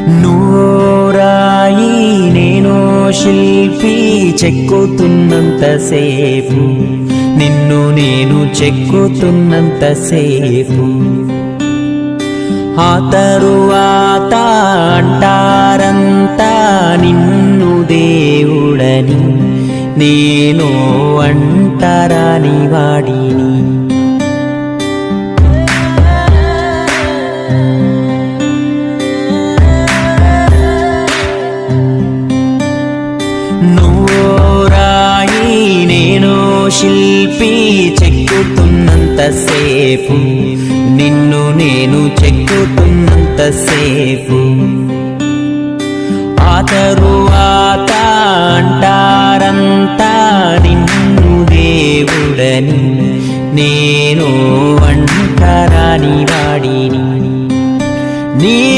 నూరాయి నేను శిల్పి చెక్కుతున్నంతసేపు నిన్ను నేను చెక్కుతున్నంతసేపు ఆ తరువాత అంటారంతా నిన్ను దేవుడని నేను అంటరాని వాడిని. నూరాయి నేను శిల్పి చెక్కుతున్నంతసేపు నిన్ను నేను చెక్కుతున్నంతసేపు ఆ తరువాత అంటారంతా నిన్ను దేవుడని నేను అంటరాని వాడిని. నీ